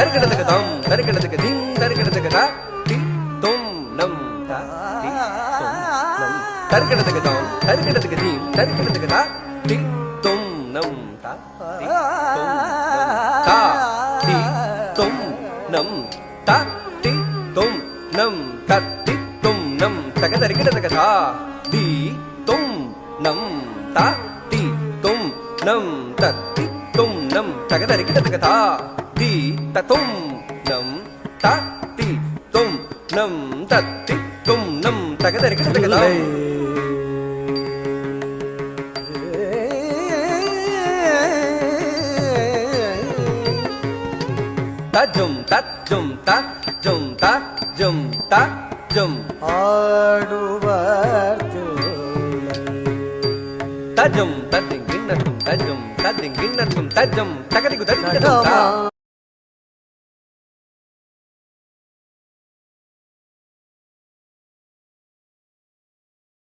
தருகிடத்துக்கு தம் தருகிடத்துக்கு Thiem தருகிடத்துக்கு தா தி தொம் நம் தா தி தொம் நம் தருகிடத்துக்கு தம் தருகிடத்துக்கு திம் தருகிடத்துக்கு தா தி தொம் நம் தா தி தொம் நம் தா தி தொம் நம் தா தி தொம் நம் தக தருகிடத்துக்கு தா தி தொம் நம் தா தி தொம் நம் த தி தொம் நம் தக தருகிடத்துக்கு தா தி த தொம் நம் த தி தொம் நம் த தி தொம் நம் தக தருகிடத்துக்கு தா தஜும் தஜும் தஜும் தஜும் தஜும் ஆடுவர் தஜும் ததிங் கிண்ணத்தும் தஜும் ததிங் கிண்ணத்தும் தஜும் தகதிகு ததிகு தா